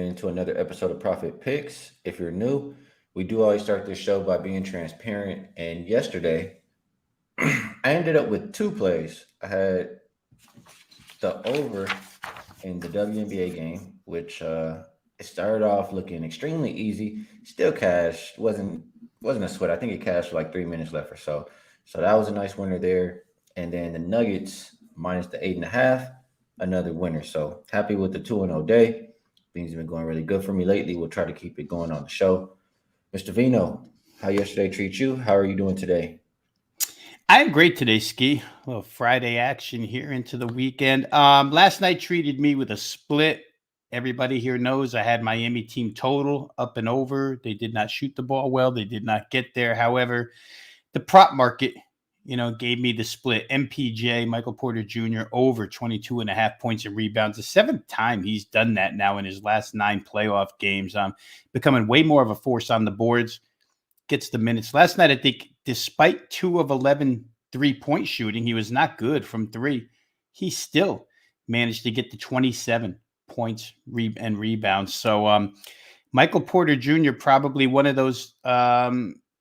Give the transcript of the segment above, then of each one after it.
into another episode of Profit Picks. If you're new, we do always start this show by being transparent. And yesterday, I ended up with two plays. I had the over in the WNBA game, which it started off looking extremely easy. Still cash wasn't a sweat. I think it cashed for like 3 minutes left or so. So that was a nice winner there. And then the Nuggets minus the 8.5, another winner. So happy with the 2-0 day. Things have been going really good for me lately. We'll try to keep it going on the show. Mr. Veno, how yesterday treat you? How are you doing today? I'm great today, Skee. A little Friday action here into the weekend. Last night treated me with a split. Everybody here knows I had Miami team total up and over. They did not shoot the ball well. They did not get there. However, the prop market, gave me the split. MPJ, Michael Porter Jr., over 22 and a half points and rebounds. The seventh time he's done that now in his last 9 playoff games. Becoming way more of a force on the boards. Gets the minutes. Last night, I think, despite 2 of 11 3-point shooting, he was not good from 3. He still managed to get to 27 points and rebounds. So Michael Porter Jr., probably one of those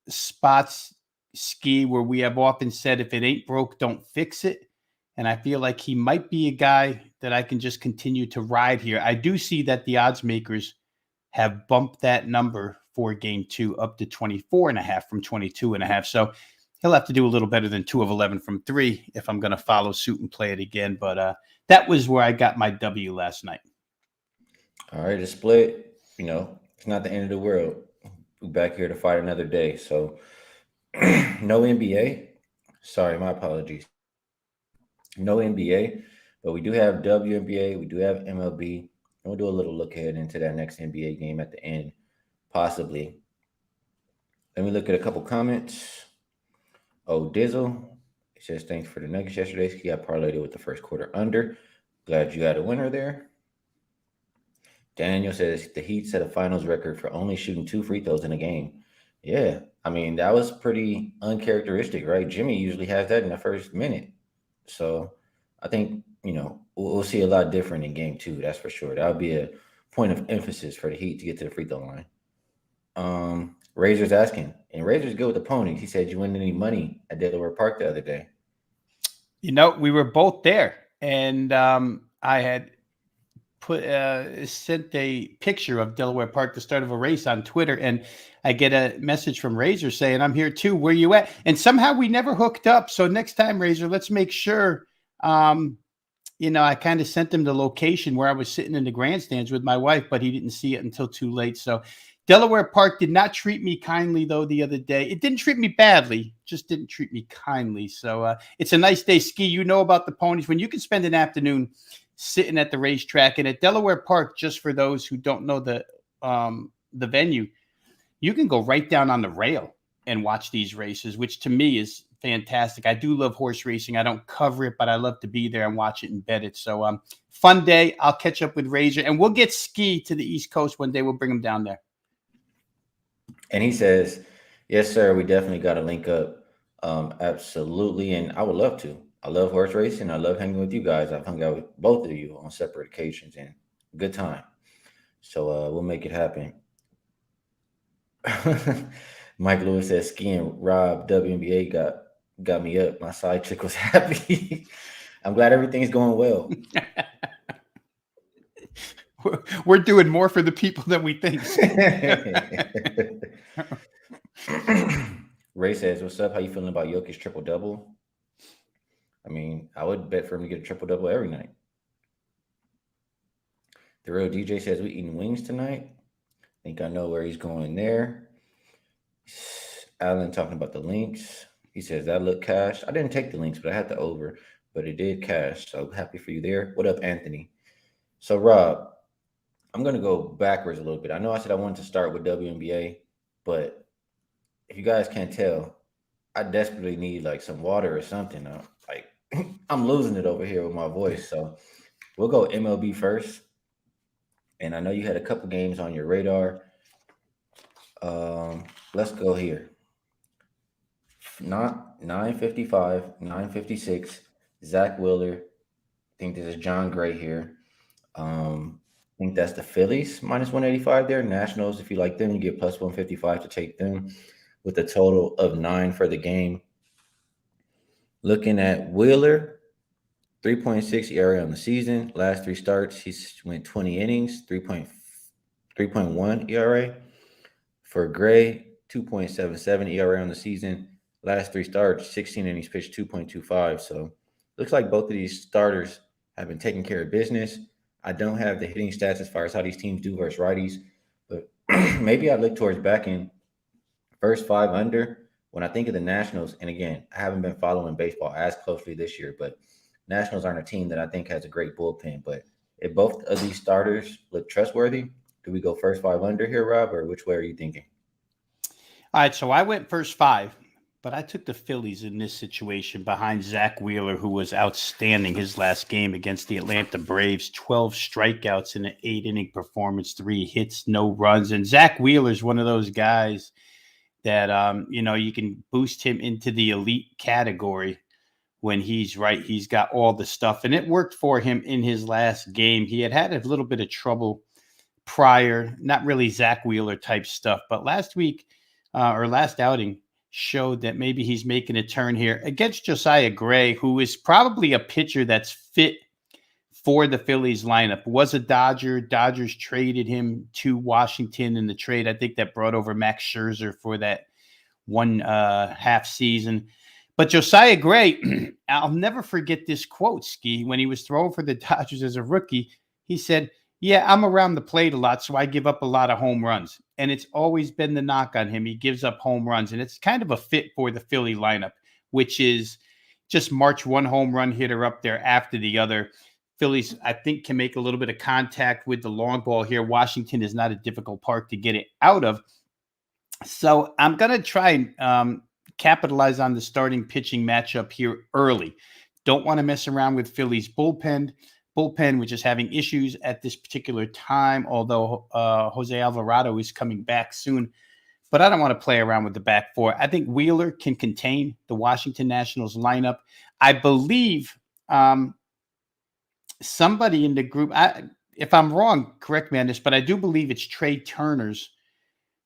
spots, Skee, where we have often said, if it ain't broke, don't fix it. And I feel like he might be a guy that I can just continue to ride here. I do see that the odds makers have bumped that number for game 2 up to 24.5 from 22.5. So he'll have to do a little better than 2 of 11 from 3 if I'm going to follow suit and play it again. But that was where I got my W last night. All right, a split, it's not the end of the world. We're back here to fight another day. So no NBA. Sorry, my apologies. No NBA, but we do have WNBA. We do have MLB. And we'll do a little look ahead into that next NBA game at the end, possibly. Let me look at a couple comments. Oh, Dizzle. It says, thanks for the Nuggets yesterday. He got parlayed with the first quarter under. Glad you had a winner there. Daniel says, the Heat set a finals record for only shooting 2 free throws in a game. Yeah, I mean, that was pretty uncharacteristic, right? Jimmy usually has that in the first minute. So I think, we'll see a lot different in game 2, that's for sure. That would be a point of emphasis for the Heat to get to the free throw line. Razor's asking, and Razor's good with the ponies. He said, you win any money at Delaware Park the other day? We were both there, and I had sent a picture of Delaware Park, the start of a race, on Twitter, and I get a message from Razor saying, I'm here too. Where you at? And somehow we never hooked up. So next time, Razor, let's make sure. I kind of sent him the location where I was sitting in the grandstands with my wife, but he didn't see it until too late. So Delaware Park did not treat me kindly, though, the other day. It didn't treat me badly, just didn't treat me kindly. So it's a nice day, Skee. You know about the ponies. When you can spend an afternoon sitting at the racetrack, and at Delaware Park, just for those who don't know the venue, you can go right down on the rail and watch these races, which to me is fantastic. I do love horse racing. I don't cover it, but I love to be there and watch it and bet it. So fun day. I'll catch up with Razor, and we'll get Skee to the East Coast one day. We'll bring him down there. And he says, yes, sir, we definitely got to link up. Absolutely. And I would love to. I love horse racing. I love hanging with you guys. I've hung out with both of you on separate occasions, and good time. So we'll make it happen. Mike Lewis says, Skee and Rob WNBA got me up. My side chick was happy. I'm glad everything's going well. We're doing more for the people than we think. Ray says, what's up? How you feeling about Jokic's triple-double? I mean, I would bet for him to get a triple-double every night. The real DJ says, we eating wings tonight. I think I know where he's going there. Alan talking about the links. He says, that look cash. I didn't take the links, but I had the over. But it did cash. So happy for you there. What up, Anthony? So, Rob, I'm going to go backwards a little bit. I know I said I wanted to start with WNBA, but if you guys can't tell, I desperately need like some water or something. I'm losing it over here with my voice. So we'll go MLB first. And I know you had a couple games on your radar. Let's go here. Not 9:55, 9:56. Zach Wheeler. I think this is John Gray here. I think that's the Phillies minus 185 there. Nationals, if you like them, you get plus 155 to take them with a total of 9 for the game. Looking at Wheeler, 3.6 ERA on the season. Last three starts, he's went 20 innings, 3.1 ERA. For Gray, 2.77 ERA on the season. Last three starts, 16 innings pitched, 2.25. So looks like both of these starters have been taking care of business. I don't have the hitting stats as far as how these teams do versus righties, but maybe I look towards backing first five under when I think of the Nationals. And again, I haven't been following baseball as closely this year, but Nationals aren't a team that I think has a great bullpen. But if both of these starters look trustworthy, do we go first five under here, Rob, or which way are you thinking? All right, so I went first five, but I took the Phillies in this situation behind Zach Wheeler, who was outstanding his last game against the Atlanta Braves. 12 strikeouts in an 8-inning performance, 3 hits, no runs. And Zach Wheeler is one of those guys that you can boost him into the elite category when he's right. He's got all the stuff, and it worked for him in his last game. He had a little bit of trouble prior, not really Zach Wheeler type stuff, but last week or last outing showed that maybe he's making a turn here against Josiah Gray, who is probably a pitcher that's fit for the Phillies lineup. Was a Dodger. Dodgers traded him to Washington in the trade. I think that brought over Max Scherzer for that one half season. But Josiah Gray, I'll never forget this quote, Skee, when he was throwing for the Dodgers as a rookie. He said, "Yeah, I'm around the plate a lot, so I give up a lot of home runs." And it's always been the knock on him. He gives up home runs, and it's kind of a fit for the Philly lineup, which is just march one home run hitter up there after the other. Phillies, I think, can make a little bit of contact with the long ball here. Washington is not a difficult park to get it out of. So I'm going to try and capitalize on the starting pitching matchup here early. Don't want to mess around with Philly's bullpen, which is having issues at this particular time, although Jose Alvarado is coming back soon. But I don't want to play around with the back four. I think Wheeler can contain the Washington Nationals lineup. I believe somebody in the group, if I'm wrong, correct me on this, but I do believe it's Trey Turner's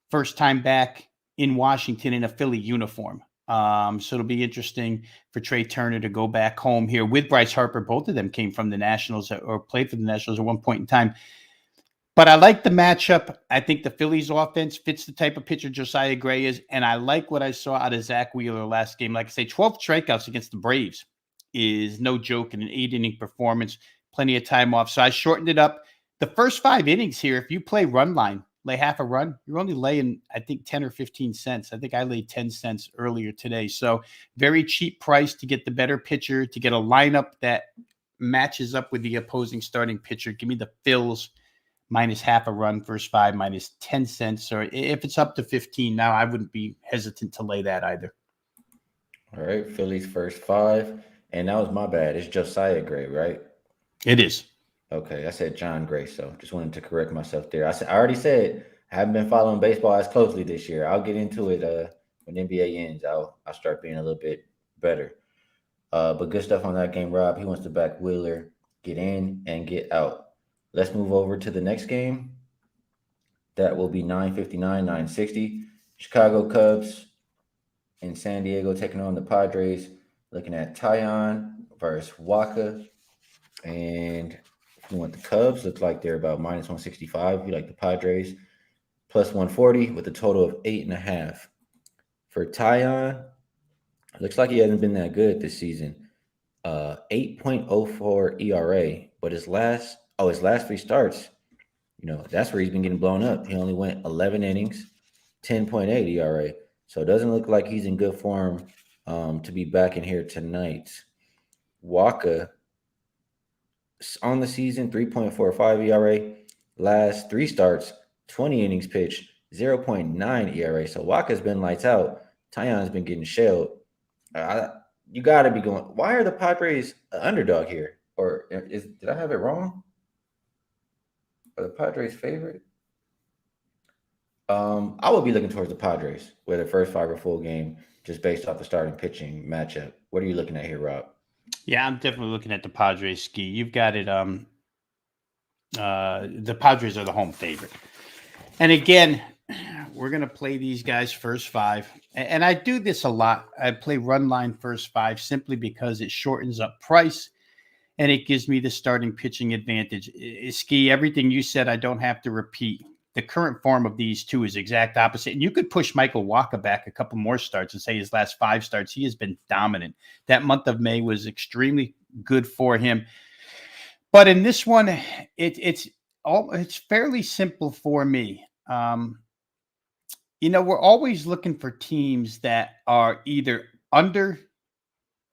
first time back in Washington in a Philly uniform. So it'll be interesting for Trey Turner to go back home here with Bryce Harper. Both of them came from the Nationals or played for the Nationals at one point in time. But I like the matchup. I think the Phillies offense fits the type of pitcher Josiah Gray is. And I like what I saw out of Zach Wheeler last game. Like I say, 12 strikeouts against the Braves is no joke in an 8-inning performance. Plenty of time off. So I shortened it up. The first 5 innings here, if you play run line, lay half a run, you're only laying, I think, 10 or 15 cents. I think I laid 10 cents earlier today. So very cheap price to get the better pitcher, to get a lineup that matches up with the opposing starting pitcher. Give me the Phils minus half a run, first 5 minus 10 cents. Or if it's up to 15 now, I wouldn't be hesitant to lay that either. All right, Phillies first 5. And that was my bad. It's Josiah Gray, right? It is. Okay, I said John Gray, so just wanted to correct myself there. I already said I haven't been following baseball as closely this year. I'll get into it when NBA ends. I'll start being a little bit better. But good stuff on that game, Rob. He wants to back Wheeler, get in and get out. Let's move over to the next game. That will be 9:59, 9:60. Chicago Cubs in San Diego taking on the Padres. Looking at Tyon versus Waka. And if you want the Cubs, looks like they're about minus 165. If you like the Padres, plus 140 with a total of 8.5. For Tyon, looks like he hasn't been that good this season. 8.04 ERA, but his last 3 starts, that's where he's been getting blown up. He only went 11 innings, 10.8 ERA. So it doesn't look like he's in good form to be back in here tonight. Waka on the season, 3.45 ERA. Last 3 starts, 20 innings pitched, 0.9 ERA. So Waka's been lights out. Tyon's been getting shelled. You got to be going. Why are the Padres an underdog here? Or did I have it wrong? Are the Padres favorite? I would be looking towards the Padres with the first 5 or full game, just based off the starting pitching matchup. What are you looking at here, Rob? Yeah, I'm definitely looking at the Padres, Skee. You've got it The Padres are the home favorite. And again, we're going to play these guys first five. And I do this a lot. I play run line first five simply because it shortens up price and it gives me the starting pitching advantage. Skee, everything you said, I don't have to repeat. The current form of these two is exact opposite. And you could push Michael Wacha back a couple more starts and say his last five starts, he has been dominant. That month of May was extremely good for him. But in this one, it's fairly simple for me. We're always looking for teams that are either under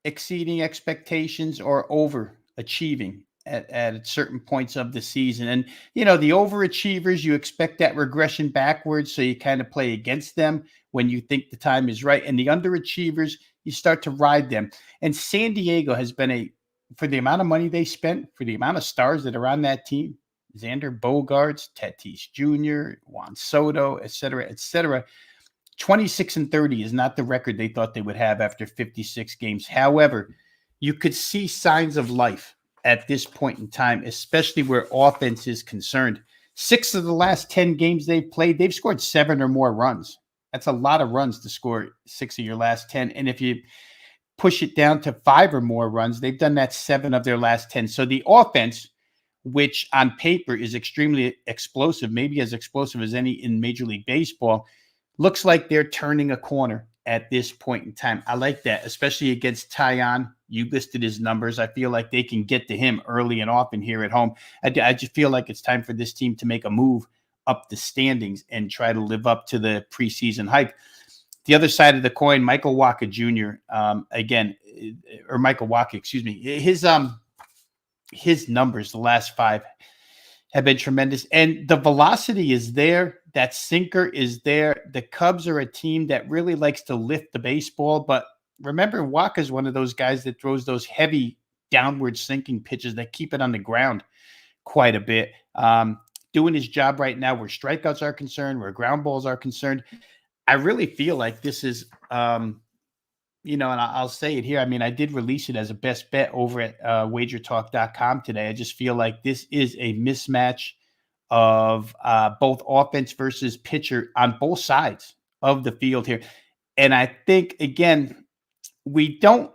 exceeding expectations or overachieving at certain points of the season. And, the overachievers, you expect that regression backwards. So you kind of play against them when you think the time is right. And the underachievers, you start to ride them. And San Diego has been for the amount of money they spent, for the amount of stars that are on that team, Xander Bogaerts, Tatis Jr., Juan Soto, et cetera, 26-30 is not the record they thought they would have after 56 games. However, you could see signs of life at this point in time, especially where offense is concerned. 6 of the last 10 games they've played, they've scored 7 or more runs. That's a lot of runs to score 6 of your last 10. And if you push it down to 5 or more runs, they've done that 7 of their last 10. So the offense, which on paper is extremely explosive, maybe as explosive as any in Major League Baseball, looks like they're turning a corner at this point in time. I like that, especially against Taillon. You listed his numbers. I feel like they can get to him early and often here at home. I just feel like it's time for this team to make a move up the standings and try to live up to the preseason hype. The other side of the coin, Michael Wacha Jr. Michael Wacha, excuse me. His numbers, the last 5, have been tremendous. And the velocity is there. That sinker is there. The Cubs are a team that really likes to lift the baseball. But remember, Wacha is one of those guys that throws those heavy downward sinking pitches that keep it on the ground quite a bit. Doing his job right now where strikeouts are concerned, where ground balls are concerned. I really feel like this is, and I'll say it here. I mean, I did release it as a best bet over at wagertalk.com today. I just feel like this is a mismatch of both offense versus pitcher on both sides of the field here. And I think, again, we don't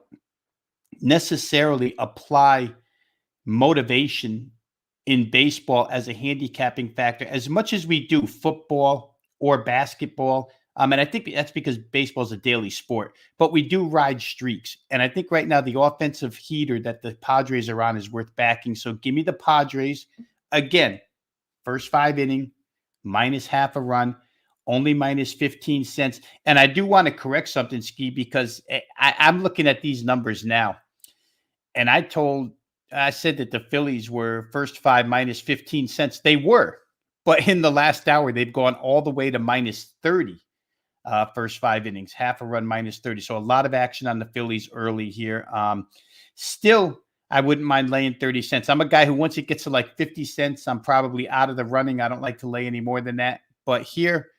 necessarily apply motivation in baseball as a handicapping factor as much as we do football or basketball. And I think that's because baseball is a daily sport, but we do ride streaks. And I think right now the offensive heater that the Padres are on is worth backing. So give me the Padres again. First 5 inning, minus half a run, only minus 15 cents. And I do want to correct something, Skee, because I'm looking at these numbers now. And I said that the Phillies were first 5 minus 15 cents. They were. But in the last hour, they've gone all the way to minus 30. First 5 innings, half a run, minus 30. So a lot of action on the Phillies early here. Still, I wouldn't mind laying 30 cents. I'm a guy who once it gets to like 50 cents, I'm probably out of the running. I don't like to lay any more than that. But here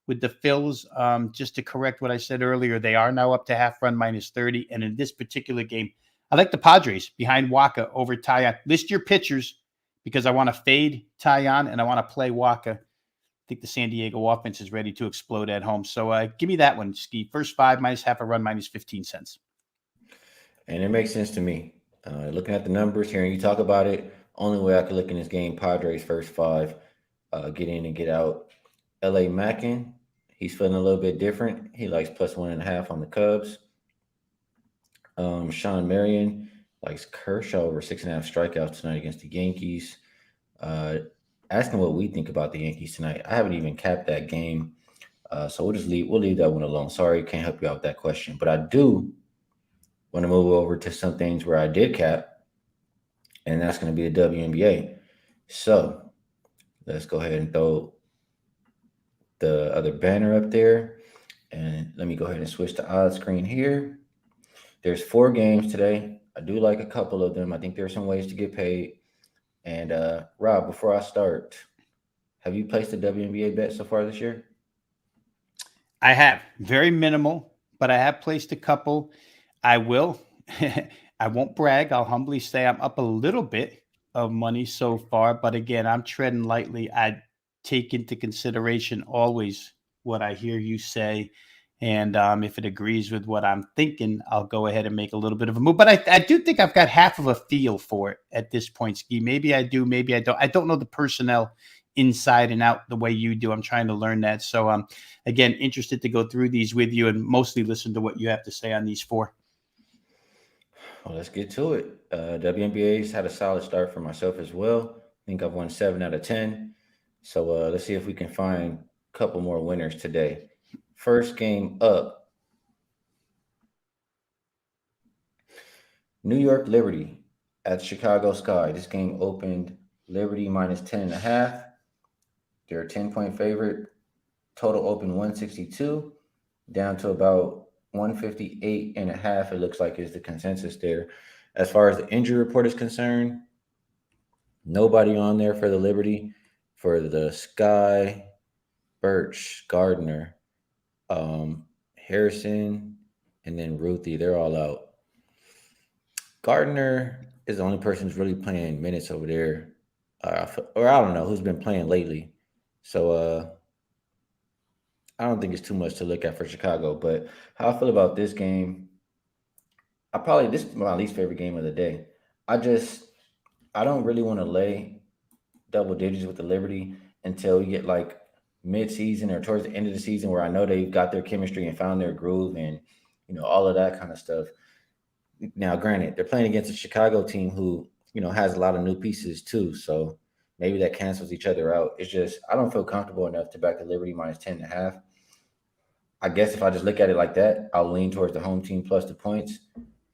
with the Phils, just to correct what I said earlier, they are now up to half run minus 30. And in this particular game, I like the Padres behind Wacha over Taillon. List your pitchers because I want to fade Taillon and I want to play Wacha. I think the San Diego offense is ready to explode at home. So give me that one, Skee. First 5 minus half a run minus 15 cents. And it makes sense to me. Looking at the numbers, hearing you talk about it, only way I could look in this game, Padres first 5, get in and get out. L.A. Mackin, he's feeling a little bit different. He likes plus 1.5 on the Cubs. Sean Marion likes Kershaw over 6.5 strikeouts tonight against the Yankees. Asking what we think about the Yankees tonight. I haven't even capped that game, so we'll leave that one alone. Sorry, can't help you out with that question, but I do want to move over to some things where I did cap, and that's going to be the WNBA. So let's go ahead and throw the other banner up there, and let me go ahead and switch to odd screen here. There's 4 games today. I do like a couple of them. I think there's some ways to get paid. And Rob, before I start, have you placed a WNBA bet so far this year? I have. Very minimal, but I have placed a couple. I will. I won't brag. I'll humbly say I'm up a little bit of money so far. But again, I'm treading lightly. I take into consideration always what I hear you say. And if it agrees with what I'm thinking, I'll go ahead and make a little bit of a move. But I do think I've got half of a feel for it at this point, Ski. Maybe I do, maybe I don't. I don't know the personnel inside and out the way you do. I'm trying to learn that. So, again, interested to go through these with you and mostly listen to what you have to say on these four. Well, let's get to it. WNBA's had a solid start for myself as well. I think I've won 7 out of 10. So let's see if we can find a couple more winners today. First game up, New York Liberty at Chicago Sky. This game opened Liberty minus 10.5. They're a 10-point favorite. Total open 162, down to about 158.5. It looks like is the consensus there. As far as the injury report is concerned, nobody on there for the Liberty. For the Sky, Birch, Gardner, Harrison, and then Ruthie, they're all out. Gardner is the only person who's really playing minutes over there, or I don't know who's been playing lately. So I don't think it's too much to look at for Chicago. But how I feel about this game, this is my least favorite game of the day. I just I don't really want to lay double digits with the Liberty until we get like mid season or towards the end of the season where I know they've got their chemistry and found their groove and all of that kind of stuff. Now, granted, they're playing against a Chicago team who has a lot of new pieces too, so maybe that cancels each other out. It's just I don't feel comfortable enough to back the Liberty minus 10.5. I guess if I just look at it like that, I'll lean towards the home team plus the points.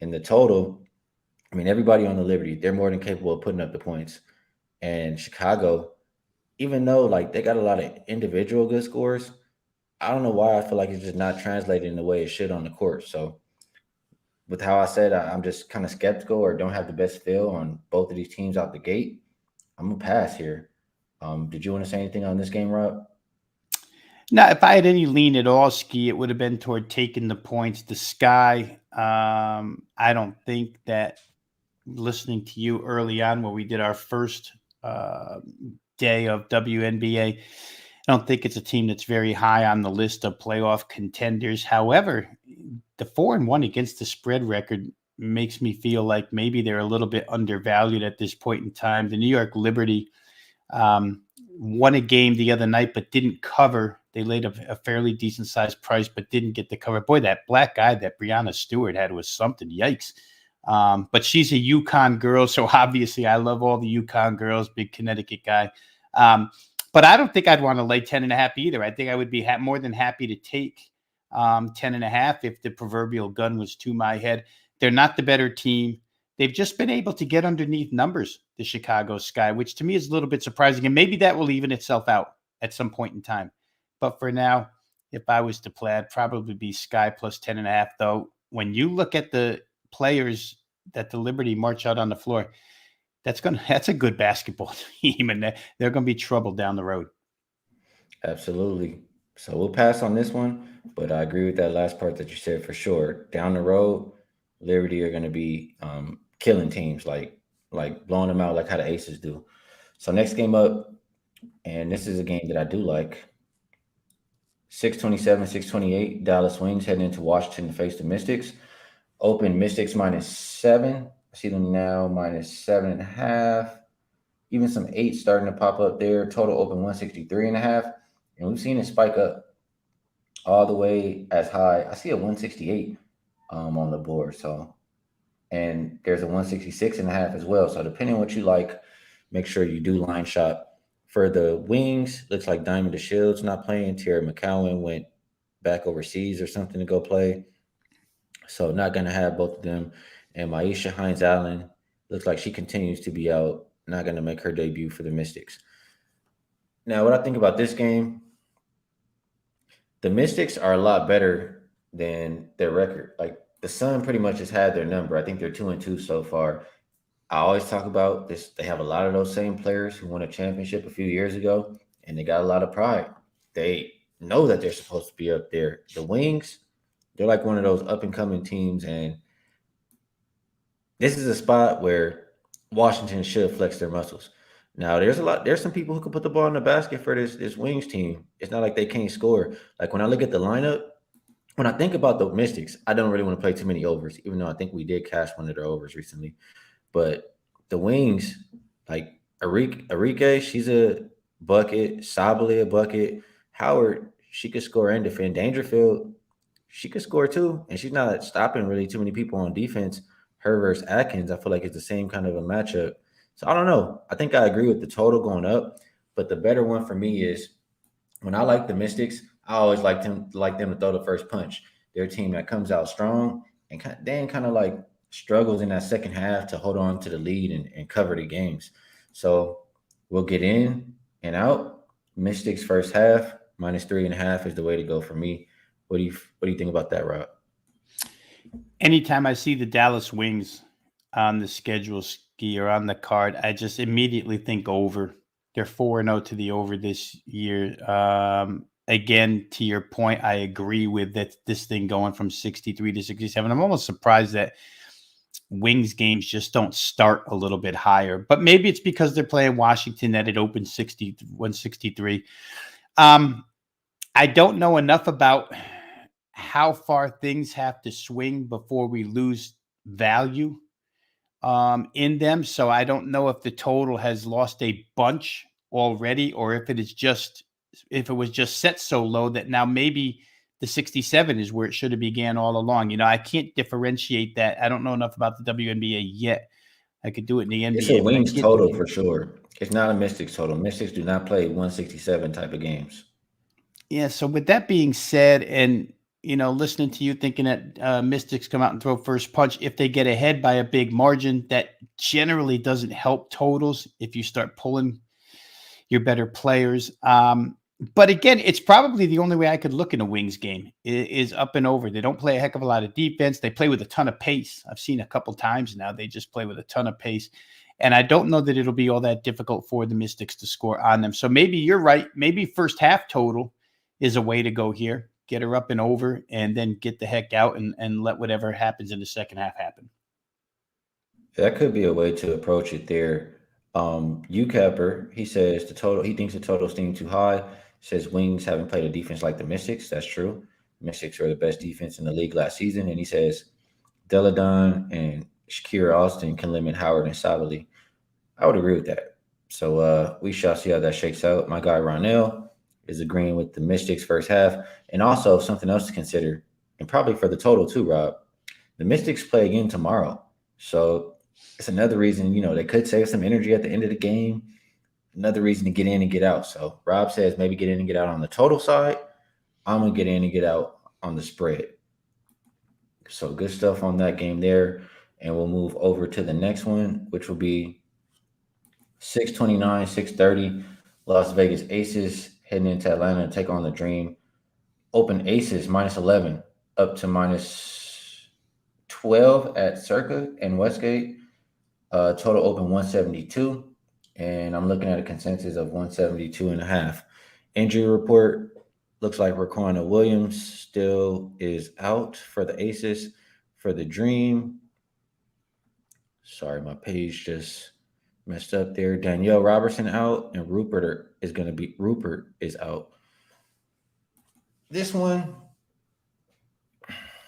In the total, I mean, everybody on the Liberty, they're more than capable of putting up the points. And Chicago, even though like they got a lot of individual good scores, I don't know why I feel like it's just not translated in the way it should on the court. So with how I said I'm just kind of skeptical or don't have the best feel on both of these teams out the gate, I'm gonna pass here. Did you want to say anything on this game, Rob? Now, if I had any lean at all, Ski, it would have been toward taking the points. The Sky, I don't think that listening to you early on when we did our first day of WNBA, I don't think it's a team that's very high on the list of playoff contenders. However, the 4-1 against the spread record makes me feel like maybe they're a little bit undervalued at this point in time. The New York Liberty won a game the other night, but didn't cover. They laid a fairly decent sized price, but didn't get the cover. Boy, that black eye that Brianna Stewart had was something. Yikes. But she's a UConn girl, so obviously I love all the UConn girls, big Connecticut guy. But I don't think I'd want to lay 10.5 either. I think I would be more than happy to take 10.5 if the proverbial gun was to my head. They're not the better team. They've just been able to get underneath numbers, the Chicago Sky, which to me is a little bit surprising. And maybe that will even itself out at some point in time. But for now, if I was to play, I'd probably be Sky plus 10.5. Though, when you look at the players that the Liberty march out on the floor, that's a good basketball team, and they're going to be trouble down the road. Absolutely. So we'll pass on this one, but I agree with that last part that you said for sure. Down the road, Liberty are going to be killing teams, like blowing them out like how the Aces do. So next game up, and this is a game that I do like. 627, 628, Dallas Wings heading into Washington to face the Mystics. Open Mystics minus 7. I see them now minus 7.5. Even some 8 starting to pop up there. Total open 163.5. And we've seen it spike up all the way as high. I see a 168 on the board. So, and there's a 166.5 as well. So depending on what you like, make sure you do line shop. For the Wings, looks like Diamond DeShield's not playing. Tierra McCowan went back overseas or something to go play. So not going to have both of them. And Maisha Hines-Allen looks like she continues to be out. Not going to make her debut for the Mystics. Now, what I think about this game, the Mystics are a lot better than their record. Like the Sun pretty much has had their number. I think they're 2-2 so far. I always talk about this. They have a lot of those same players who won a championship a few years ago, and they got a lot of pride. They know that they're supposed to be up there. The Wings, they're like one of those up and coming teams, and this is a spot where Washington should flex their muscles. Now, there's some people who can put the ball in the basket for this Wings team. It's not like they can't score. Like when I look at the lineup, when I think about the Mystics, I don't really want to play too many overs, even though I think we did cash one of their overs recently. But the Wings, like Arike, she's a bucket. Sabali a bucket. Howard, she could score and defend. Dangerfield, she could score too, and she's not stopping really too many people on defense. Her versus Atkins, I feel like it's the same kind of a matchup. So I don't know. I think I agree with the total going up, but the better one for me is when I like the Mystics, I always like them to throw the first punch. They're a team that comes out strong and then kind of like struggles in that second half to hold on to the lead and cover the games. So we'll get in and out. Mystics first half -3.5 is the way to go for me. What do you think about that, Rob? Anytime I see the Dallas Wings on the schedule, Ski, or on the card, I just immediately think over. They're 4-0 to the over this year. Again, to your point, I agree with that. This thing going from 63 to 67. I'm almost surprised that Wings games just don't start a little bit higher, but maybe it's because they're playing Washington that it opens 163. I don't know enough about how far things have to swing before we lose value in them. So I don't know if the total has lost a bunch already, or if it was just set so low that now maybe the 67 is where it should have began all along. I can't differentiate that. I don't know enough about the WNBA yet. I could do it in the It's a NBA, but I Wings get. total for sure. It's not a Mystics total. Mystics do not play 167 type of games. Yeah. So with that being said, and listening to you thinking that Mystics come out and throw first punch, if they get ahead by a big margin, that generally doesn't help totals if you start pulling your better players. But again, it's probably the only way I could look in a Wings game is up and over. They don't play a heck of a lot of defense. They play with a ton of pace. I've seen a couple times now. They just play with a ton of pace. And I don't know that it'll be all that difficult for the Mystics to score on them. So maybe you're right. Maybe first half total is a way to go here. Get her up and over and then get the heck out and let whatever happens in the second half happen. That could be a way to approach it there. UCapper, he says he thinks the total seems too high. Says Wings haven't played a defense like the Mystics. That's true. Mystics are the best defense in the league last season. And he says Deladon and Shakira Austin can limit Howard and Sabali. I would agree with that. So we shall see how that shakes out. My guy Ronell is agreeing with the Mystics first half. And also something else to consider, and probably for the total too, Rob. The Mystics play again tomorrow. So it's another reason, they could save some energy at the end of the game. Another reason to get in and get out. So Rob says maybe get in and get out on the total side. I'm going to get in and get out on the spread. So good stuff on that game there. And we'll move over to the next one, which will be 629, 630. Las Vegas Aces heading into Atlanta to take on the Dream. Open Aces -11 up to -12 at Circa and Westgate. Total open 172. And I'm looking at a consensus of 172.5. Injury report looks like Raquana Williams still is out for the Aces. For the Dream, sorry, my page just messed up there. Danielle Robertson out, and Rupert is out. This one,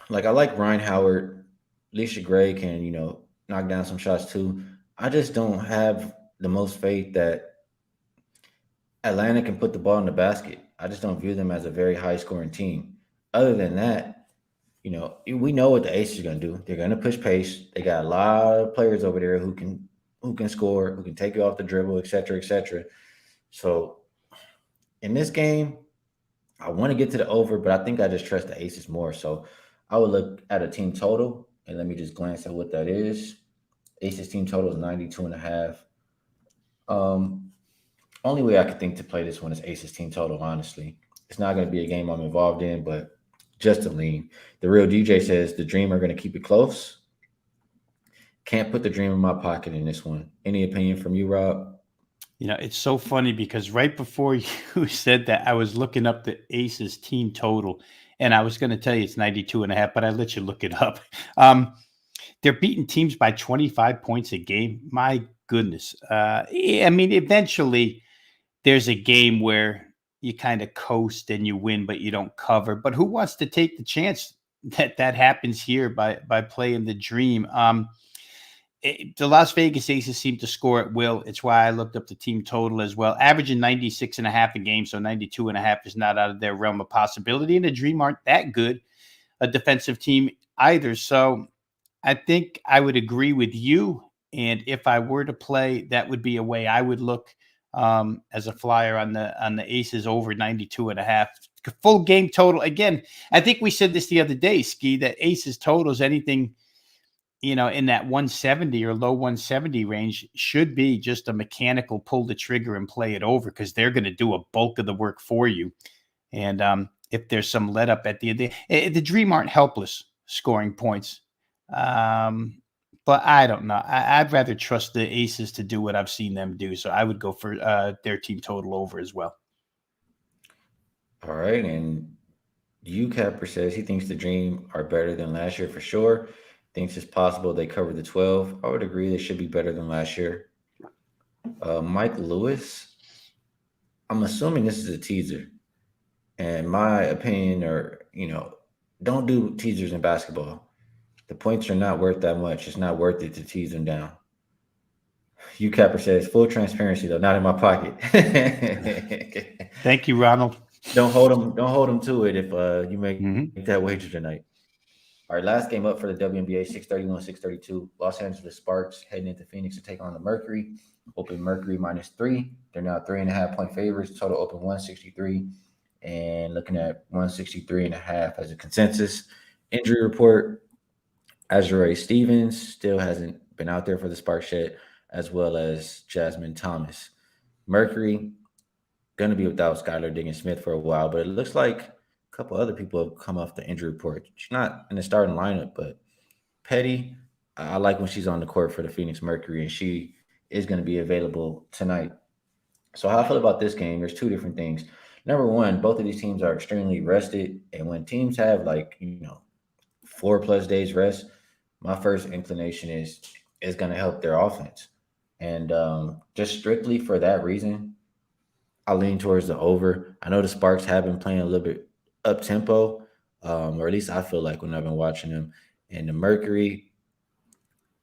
like I like Ryan Howard, Leisha Gray can knock down some shots too. I just don't have the most faith that Atlanta can put the ball in the basket. I just don't view them as a very high scoring team. Other than that, we know what the Aces are going to do. They're going to push pace. They got a lot of players over there who can score, who can take you off the dribble, et cetera, et cetera. So in this game, I want to get to the over, but I think I just trust the Aces more. So I would look at a team total, and let me just glance at what that is. Aces team total is 92.5. Only way I could think to play this one is Aces team total, honestly. It's not going to be a game I'm involved in, but just a lean. The real DJ says the Dream are going to keep it close. Can't put the Dream in my pocket in this one. Any opinion from you, Rob? It's so funny because right before you said that, I was looking up the Aces team total, and I was going to tell you it's 92.5, but I let you look it up. They're beating teams by 25 points a game. My goodness. I mean, eventually there's a game where you kind of coast and you win, but you don't cover. But who wants to take the chance that that happens here by playing the dream? The Las Vegas Aces seem to score at will. It's why I looked up the team total as well, averaging 96 and a half a game. So 92 and a half is not out of their realm of possibility. And the Dream aren't that good a defensive team either. So I think I would agree with you. And if I were to play, that would be a way I would look as a flyer on the Aces over 92 and a half. Full game total. Again, I think we said this the other day, Skee, that Aces totals anything, in that 170 or low 170 range should be just a mechanical pull the trigger and play it over because they're going to do a bulk of the work for you. And if there's some let up at the end, the Dream aren't helpless scoring points. But I don't know. I'd rather trust the Aces to do what I've seen them do. So I would go for their team total over as well. All right, and UCapper says he thinks the Dream are better than last year for sure. Thinks it's possible they cover the 12. I would agree they should be better than last year. Mike Lewis, I'm assuming this is a teaser. And my opinion, don't do teasers in basketball. The points are not worth that much. It's not worth it to tease them down. UCapper says full transparency though, not in my pocket. Thank you, Ronald. Don't hold them. Don't hold them to it if you make Mm-hmm. that wager tonight. All right, last game up for the WNBA, 631, 632. Los Angeles Sparks heading into Phoenix to take on the Mercury. Open Mercury -3. They're now 3.5 point favorites. Total open 163. And looking at 163.5 as a consensus. Injury report, Azure Stevens still hasn't been out there for the Sparks yet, as well as Jasmine Thomas. Mercury, going to be without Skylar Diggins-Smith for a while, but it looks like a couple other people have come off the injury report. She's not in the starting lineup, but Petty, I like when she's on the court for the Phoenix Mercury, and she is going to be available tonight. So how I feel about this game, there's two different things. Number one, both of these teams are extremely rested, and when teams have 4+ days rest, my first inclination is going to help their offense. And just strictly for that reason, I lean towards the over. I know the Sparks have been playing a little bit up tempo, or at least I feel like when I've been watching them. And the Mercury,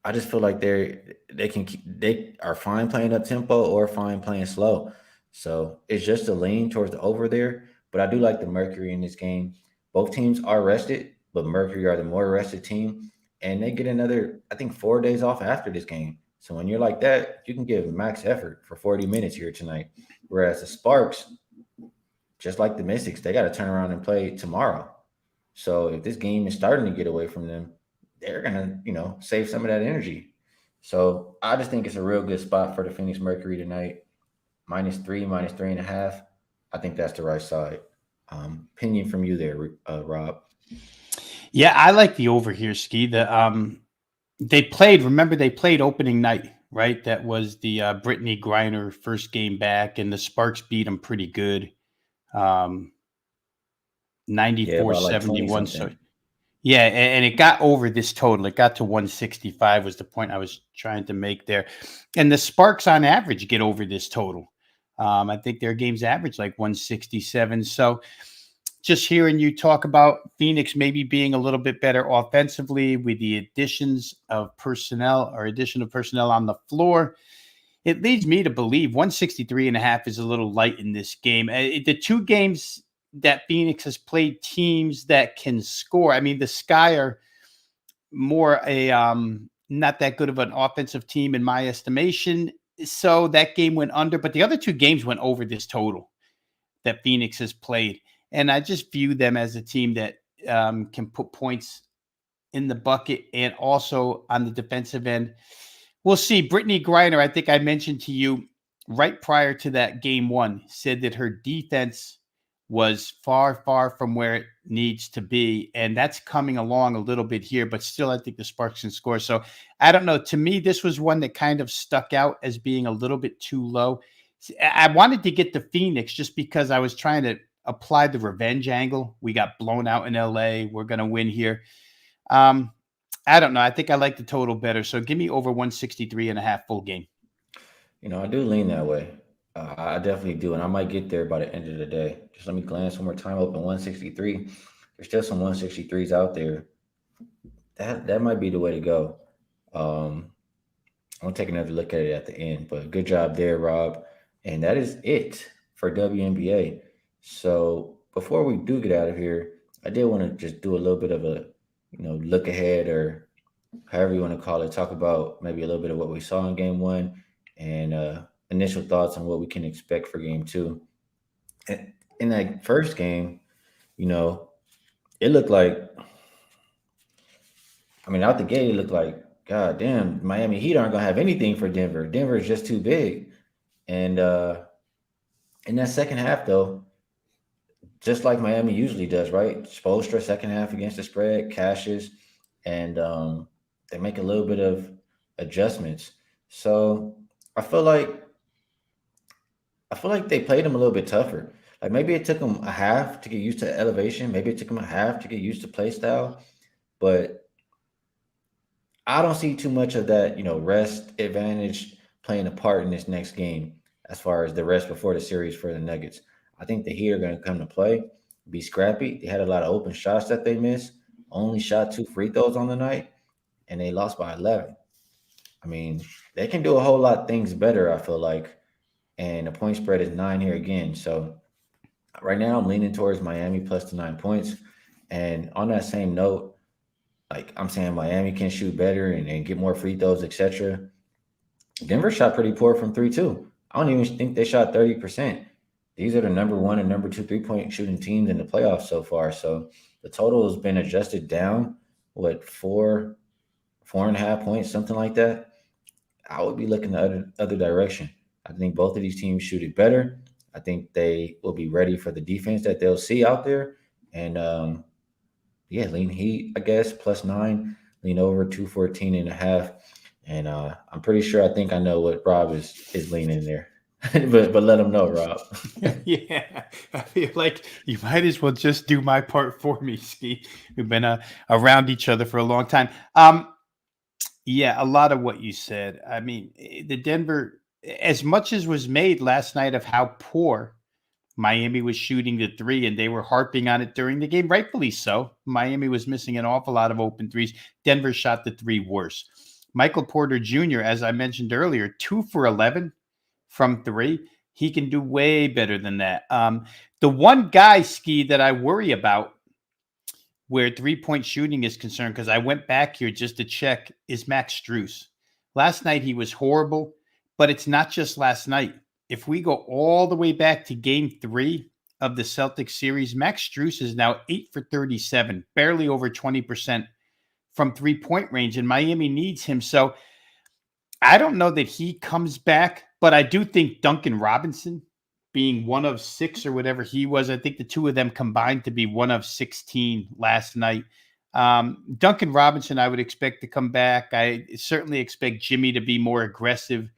I just feel like they are fine playing up tempo or fine playing slow. So it's just a lean towards the over there. But I do like the Mercury in this game. Both teams are rested, but Mercury are the more rested team, and they get another, I think, 4 days off after this game. So when you're like that, you can give max effort for 40 minutes here tonight. Whereas the Sparks, just like the Mystics, they got to turn around and play tomorrow. So if this game is starting to get away from them, they're gonna, save some of that energy. So I just think it's a real good spot for the Phoenix Mercury tonight. -3, -3.5. I think that's the right side. Opinion from you there, Rob. Yeah, I like the over here, Skee. They played opening night, right? That was the Brittany Griner first game back, and the Sparks beat them pretty good. Yeah, about like 20 94-71. So something. yeah, and it got over this total. It got to 165 was the point I was trying to make there. And the Sparks on average get over this total. I think their games average like 167. So just hearing you talk about Phoenix maybe being a little bit better offensively with the addition of personnel on the floor, it leads me to believe 163.5 is a little light in this game. The two games that Phoenix has played teams that can score. I mean, the Sky are more a not that good of an offensive team in my estimation. So that game went under, but the other two games went over this total that Phoenix has played. And I just view them as a team that can put points in the bucket and also on the defensive end. We'll see. Brittany Griner, I think I mentioned to you right prior to that game one, said that her defense was far, far from where it needs to be. And that's coming along a little bit here, but still, I think the Sparks can score. So I don't know. To me, this was one that kind of stuck out as being a little bit too low. I wanted to get the Phoenix just because I was trying to apply the revenge angle. We got blown out in LA. We're going to win here. I don't know. I think I like the total better. So give me over 163.5 full game. I do lean that way. I definitely do, and I might get there by the end of the day. Just let me glance one more time. Open 163. There's still some 163s out there. That might be the way to go. Um, I'll take another look at it at the end. But good job there, Rob. And that is it for WNBA. So before we do get out of here, I did want to just do a little bit of a look ahead, or however you want to call it. Talk about maybe a little bit of what we saw in game one, and initial thoughts on what we can expect for game two. In that first game, you know, it looked like, I mean, out the gate, it looked like, God damn, Miami Heat aren't gonna have anything for Denver. Denver is just too big. And in that second half, though, just like Miami usually does, right? Spoelstra second half against the spread, cashes, and they make a little bit of adjustments. So I feel like I feel like they played them a little bit tougher. Like maybe it took them a half to get used to elevation. Maybe it took them a half to get used to play style. But I don't see too much of that, rest advantage playing a part in this next game as far as the rest before the series for the Nuggets. I think the Heat are going to come to play, be scrappy. They had a lot of open shots that they missed, only shot 2 free throws on the night, and they lost by 11. I mean, they can do a whole lot of things better, I feel like. And the point spread is 9 here again. So right now I'm leaning towards Miami plus the 9 points. And on that same note, like I'm saying Miami can shoot better and get more free throws, etc. Denver shot pretty poor from three too. I don't even think they shot 30%. These are the number one and number two 3-point shooting teams in the playoffs so far. So the total has been adjusted down, what, 4.5 points, something like that. I would be looking the other direction. I think both of these teams shoot it better. I think they will be ready for the defense that they'll see out there. And yeah, lean Heat, I guess, plus 9, lean over 214.5. And I'm pretty sure I think I know what Rob is leaning there. but let him know, Rob. Yeah, I feel like you might as well just do my part for me, Skee. We've been around each other for a long time. Yeah, a lot of what you said. I mean, the Denver, as much as was made last night of how poor Miami was shooting the three, and they were harping on it during the game, rightfully so. Miami was missing an awful lot of open threes. Denver shot the three worse. Michael Porter Jr., as I mentioned earlier, 2 for 11 from three. He can do way better than that. The one guy, Skee, that I worry about where 3-point shooting is concerned, because I went back here just to check, is Max Strus. Last night he was horrible, but it's not just last night. If we go all the way back to game 3 of the Celtics series, Max Strus is now 8 for 37, barely over 20% from 3-point range, and Miami needs him. So I don't know that he comes back, but I do think Duncan Robinson, being one of 6 or whatever he was, I think the two of them combined to be one of 16 last night. Duncan Robinson, I would expect to come back. I certainly expect Jimmy to be more aggressive.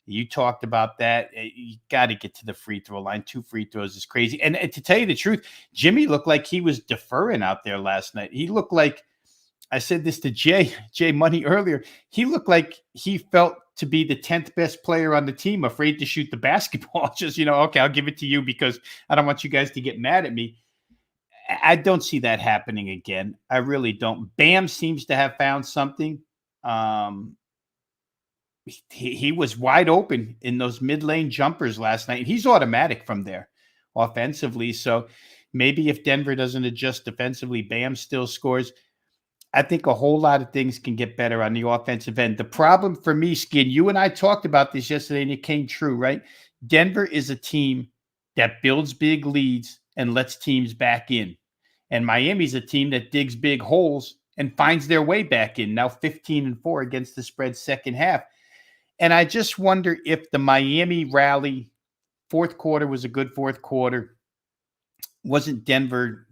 You talked about that. You got to get to the free throw line. 2 free throws is crazy. And to tell you the truth, Jimmy looked like he was deferring out there last night. He looked like, I said this to Jay Money earlier. He looked like he felt to be the 10th best player on the team, afraid to shoot the basketball. Just, okay, I'll give it to you because I don't want you guys to get mad at me. I don't see that happening again. I really don't. Bam seems to have found something. He was wide open in those mid-lane jumpers last night. He's automatic from there offensively. So maybe if Denver doesn't adjust defensively, Bam still scores. I think a whole lot of things can get better on the offensive end. The problem for me, Skin, you and I talked about this yesterday, and it came true, right? Denver is a team that builds big leads and lets teams back in. And Miami's a team that digs big holes and finds their way back in. Now 15-4 against the spread second half. And I just wonder if the Miami rally fourth quarter was a good fourth quarter. Wasn't Denver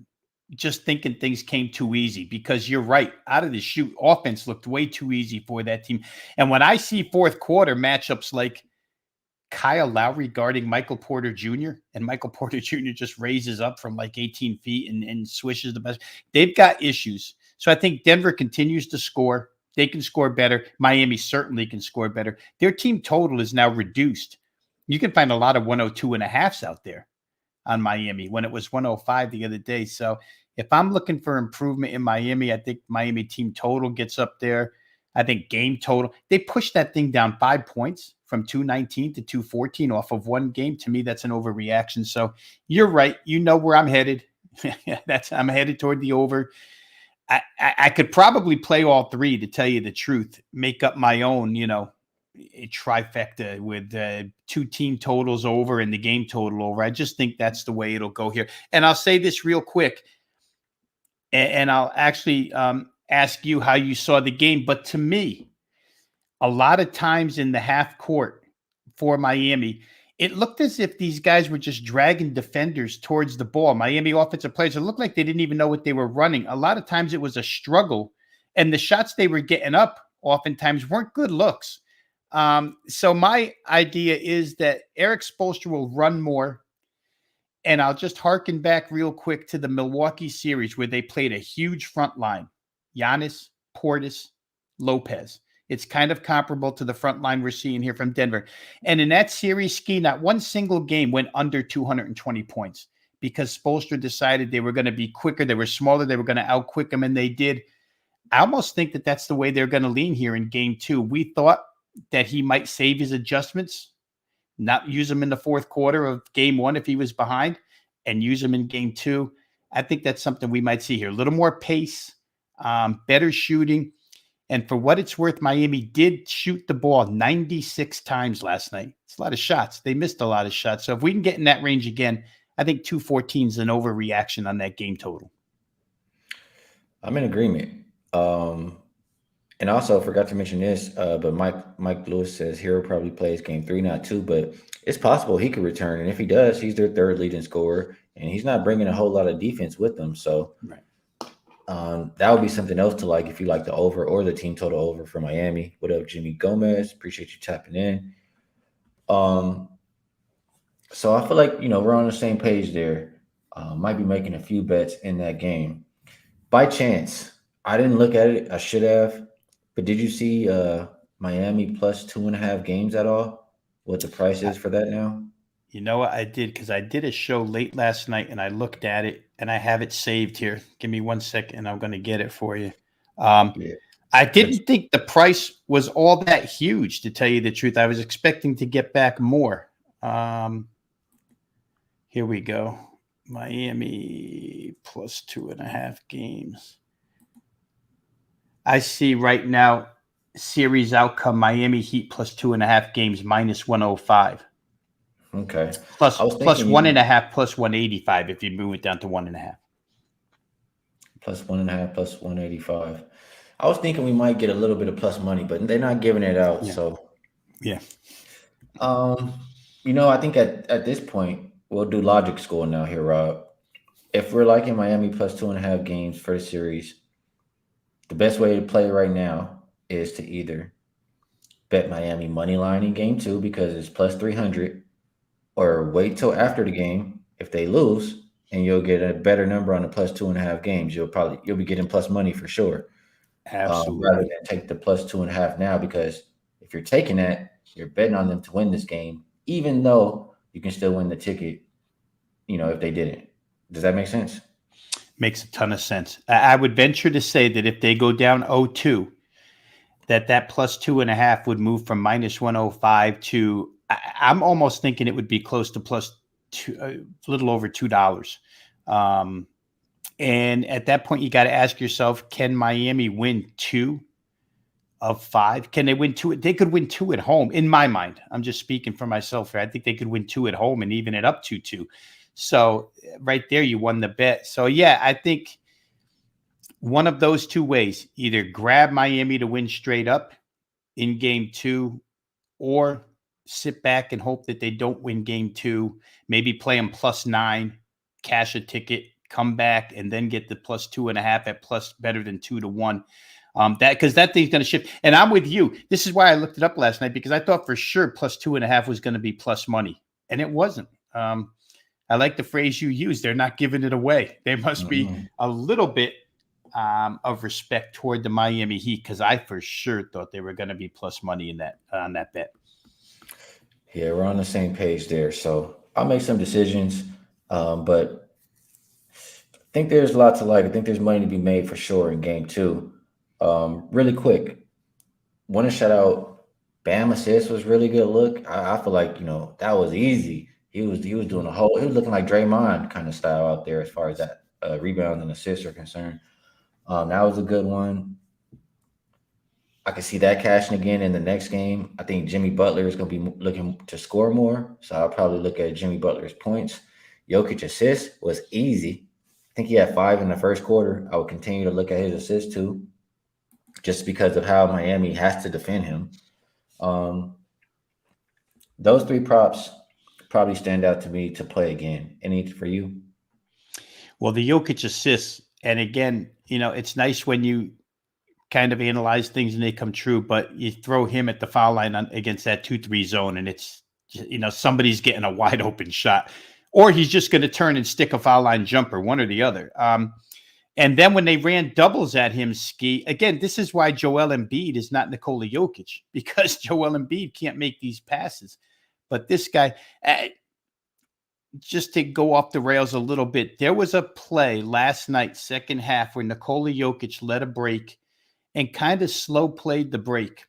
just thinking things came too easy? Because you're right, out of the shoot, offense looked way too easy for that team. And when I see fourth quarter matchups like Kyle Lowry guarding Michael Porter Jr., and Michael Porter Jr. just raises up from like 18 feet and swishes the best, they've got issues. So I think Denver continues to score. They can score better. Miami certainly can score better. Their team total is now reduced. You can find a lot of 102.5s out there on Miami when it was 105 the other day. So if I'm looking for improvement in Miami, I think Miami team total gets up there. I think game total, they pushed that thing down 5 points from 219 to 214 off of one game. To me, that's an overreaction. So you're right. You know where I'm headed. I'm headed toward the over. I could probably play all three, to tell you the truth, make up my own, a trifecta with two team totals over and the game total over. I just think that's the way it'll go here. And I'll say this real quick, and I'll actually ask you how you saw the game. But to me, a lot of times in the half court for Miami, it looked as if these guys were just dragging defenders towards the ball. Miami offensive players, it looked like they didn't even know what they were running. A lot of times it was a struggle, and the shots they were getting up oftentimes weren't good looks. So my idea is that Eric Spoelstra will run more, and I'll just harken back real quick to the Milwaukee series where they played a huge front line: Giannis, Portis, Lopez. It's kind of comparable to the front line we're seeing here from Denver. And in that series, Skee, not one single game went under 220 points because Spoelstra decided they were going to be quicker. They were smaller. They were going to outquick them, and they did. I almost think that that's the way they're going to lean here in game two. We thought that he might save his adjustments, not use them in the fourth quarter of game one if he was behind, and use them in game two. I think that's something we might see here. A little more pace, better shooting. And for what it's worth, Miami did shoot the ball 96 times last night. It's a lot of shots. They missed a lot of shots. So if we can get in that range again, I think 214 is an overreaction on that game total. I'm in agreement. And also, I forgot to mention this, but Mike Lewis says Hero probably plays game 3, not 2, but it's possible he could return. And if he does, he's their third leading scorer, and he's not bringing a whole lot of defense with him. So right. That would be something else to like if you like the over or the team total over for Miami. What up, Jimmy Gomez? Appreciate you tapping in. So I feel like, we're on the same page there. Might be making a few bets in that game. By chance, I didn't look at it. I should have. But did you see Miami plus 2.5 games at all? What the price is for that now? You know what I did? Because I did a show late last night and I looked at it and I have it saved here. Give me 1 second and I'm going to get it for you. Yeah. I didn't think the price was all that huge, to tell you the truth. I was expecting to get back more. Here we go. Miami plus 2.5 games. I see right now series outcome Miami Heat plus 2.5 games minus 105. Okay. Plus 1.5 plus 185 if you move it down to 1.5. Plus 1.5 plus 185. I was thinking we might get a little bit of plus money, but they're not giving it out. Yeah. So yeah. I think at this point we'll do logic score now here, Rob. If we're liking Miami plus 2.5 games for the series, the best way to play right now is to either bet Miami money line in game 2 because it's plus 300, or wait till after the game if they lose, and you'll get a better number on the plus 2.5 games. You'll be getting plus money for sure. Absolutely. Rather than take the plus 2.5 now, because if you're taking that, you're betting on them to win this game, even though you can still win the ticket, if they didn't. Does that make sense? Makes a ton of sense. I would venture to say that if they go down 0-2, that plus 2.5 would move from minus 105 to, I'm almost thinking it would be close to plus two, a little over $2. And at that point, you got to ask yourself, can Miami win 2 of 5? Can they win 2? They could win 2 at home. In my mind, I'm just speaking for myself here. I think they could win 2 at home and even it up 2-2. So right there, you won the bet. So yeah, I think one of those two ways, either grab Miami to win straight up in game 2, or sit back and hope that they don't win game 2, maybe play them plus 9, cash a ticket, come back, and then get the plus 2.5 at plus better than 2-1. Because that thing's going to shift. And I'm with you. This is why I looked it up last night, because I thought for sure plus 2.5 was going to be plus money, and it wasn't. I like the phrase you used. They're not giving it away. They must be a little bit of respect toward the Miami Heat, because I for sure thought they were going to be plus money in that on that bet. Yeah, we're on the same page there. So I'll make some decisions, but I think there's a lot to like. I think there's money to be made for sure in game two. Really quick, want to shout out Bam assist was really good look. I feel like that was easy. He was doing a whole. He was looking like Draymond kind of style out there as far as that rebounds and assists are concerned. That was a good one. I can see that cashing again in the next game. I think Jimmy Butler is going to be looking to score more, so I'll probably look at Jimmy Butler's points. Jokic assist was easy. I think he had 5 in the first quarter. I would continue to look at his assists too, just because of how Miami has to defend him. Um, those 3 props probably stand out to me to play again. Any for you? Well, the Jokic assists, and again, it's nice when you kind of analyze things and they come true, but you throw him at the foul line against that 2-3 zone, and it's somebody's getting a wide open shot, or he's just going to turn and stick a foul line jumper, one or the other. And then when they ran doubles at him, Skee, again, this is why Joel Embiid is not Nikola Jokic, because Joel Embiid can't make these passes. But this guy, just to go off the rails a little bit, there was a play last night, second half, where Nikola Jokic led a break and kind of slow played the break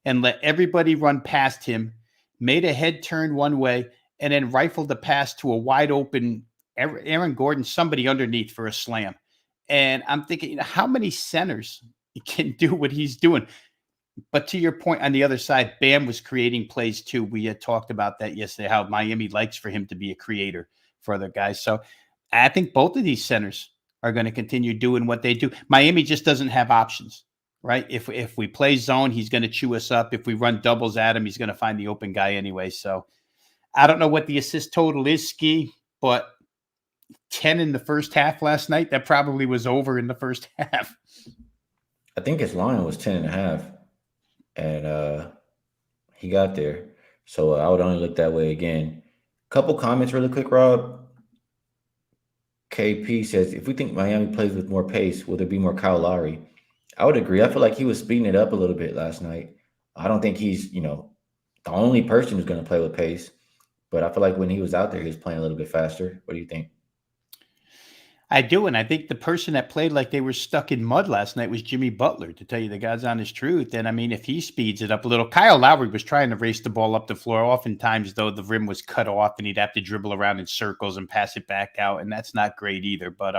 and let everybody run past him, made a head turn one way, and then rifled the pass to a wide open Aaron Gordon, somebody underneath for a slam. And I'm thinking, how many centers can do what he's doing? But to your point, on the other side, Bam was creating plays too. We had talked about that yesterday, how Miami likes for him to be a creator for other guys. So I think both of these centers are going to continue doing what they do. Miami just doesn't have options, right? If we play zone, he's going to chew us up. If we run doubles at him, he's going to find the open guy anyway. So I don't know what the assist total is, Skee, but 10 in the first half last night, that probably was over in the first half. I think his line was 10.5, and he got there. So I would only look that way again. Couple comments really quick, Rob. KP says, if we think Miami plays with more pace, will there be more Kyle Lowry? I would agree. I feel like he was speeding it up a little bit last night. I don't think he's, the only person who's going to play with pace, but I feel like when he was out there, he was playing a little bit faster. What do you think? I do, and I think the person that played like they were stuck in mud last night was Jimmy Butler, to tell you the God's honest truth. And I mean, if he speeds it up a little, Kyle Lowry was trying to race the ball up the floor. Oftentimes, though, the rim was cut off and he'd have to dribble around in circles and pass it back out, and that's not great either. But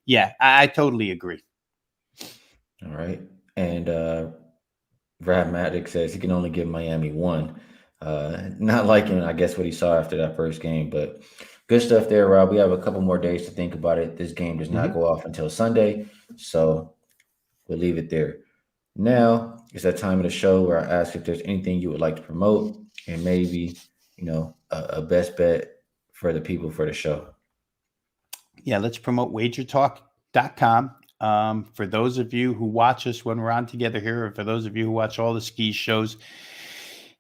yeah, I totally agree. All right. And Brad Maddox says he can only give Miami 1. Not liking, I guess, what he saw after that first game, but good stuff there, Rob. We have a couple more days to think about it. This game does not go off until Sunday, so we'll leave it there. Now it's that time of the show where I ask if there's anything you would like to promote and maybe, a best bet for the people for the show. Yeah, let's promote wagertalk.com. For those of you who watch us when we're on together here, or for those of you who watch all the Skee shows,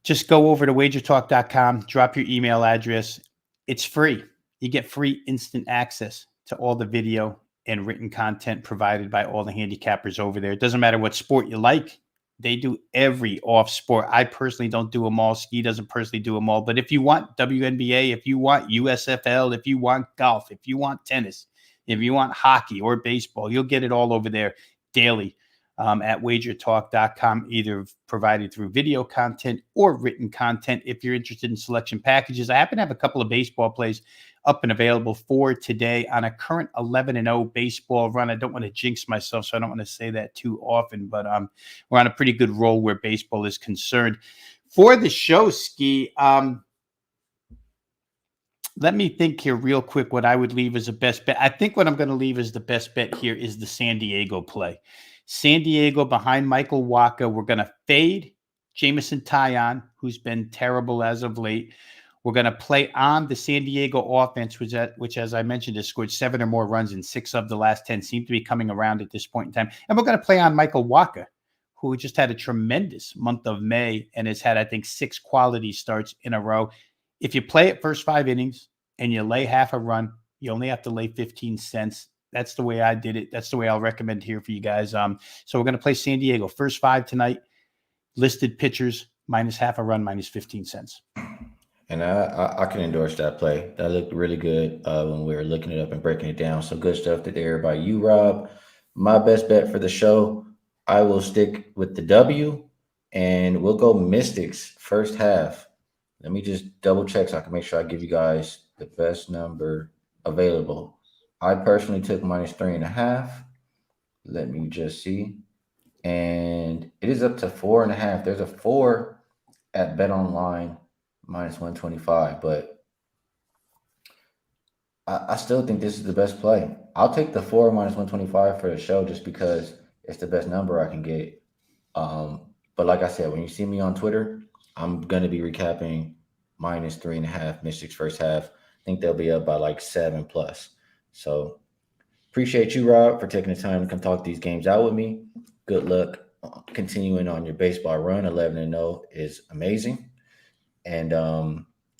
just go over to wagertalk.com, drop your email address. It's free. You get free instant access to all the video and written content provided by all the handicappers over there. It doesn't matter what sport you like. They do every off sport. I personally don't do them all. Skee doesn't personally do them all. But if you want WNBA, if you want USFL, if you want golf, if you want tennis, if you want hockey or baseball, you'll get it all over there daily at wagertalk.com, either provided through video content or written content. If you're interested in selection packages, I happen to have a couple of baseball plays up and available for today on a current 11-0 baseball run. I don't want to jinx myself, so I don't want to say that too often, but we're on a pretty good roll where baseball is concerned. For the show, Skee, let me think here real quick what I would leave as a best bet. I think what I'm going to leave as the best bet here is the San Diego play. San Diego behind Michael Wacha. We're going to fade Jameson Taillon, who's been terrible as of late. We're going to play on the San Diego offense, which, as I mentioned, has scored 7 or more runs in 6 of the last 10, seem to be coming around at this point in time. And we're going to play on Michael Wacha, who just had a tremendous month of May and has had, I think, 6 quality starts in a row. If you play it first 5 innings and you lay half a run, you only have to lay 15 cents. that's the way I did it. That's the way I'll recommend here for you guys. So we're going to play San Diego. First 5 tonight. Listed pitchers minus half a run, minus 15 cents. And I can endorse that play. That looked really good when we were looking it up and breaking it down. Some good stuff there by you, Rob. My best bet for the show, I will stick with the W, and we'll go Mystics first half. Let me just double check so I can make sure I give you guys the best number available. I personally took minus 3.5. Let me just see. And it is up to 4.5. There's a 4 at Bet Online minus 125, but I still think this is the best play. I'll take the 4 minus 125 for the show just because it's the best number I can get. But like I said, when you see me on Twitter, I'm going to be recapping minus 3.5 Mystics first half. I think they'll be up by like 7 plus. So appreciate you, Rob, for taking the time to come talk these games out with me. Good luck continuing on your baseball run. 11-0 is amazing. And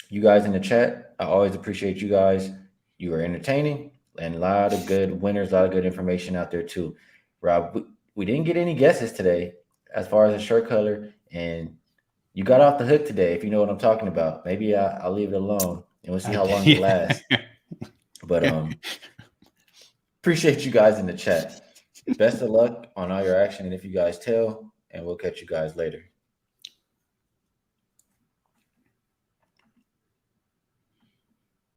you guys in the chat, I always appreciate you guys. You are entertaining and a lot of good winners, a lot of good information out there too. Rob, we didn't get any guesses today as far as the shirt color, and you got off the hook today, if you know what I'm talking about. Maybe I'll leave it alone and we'll see how long it lasts. But appreciate you guys in the chat. Best of luck on all your action, and if you guys tell, and we'll catch you guys later.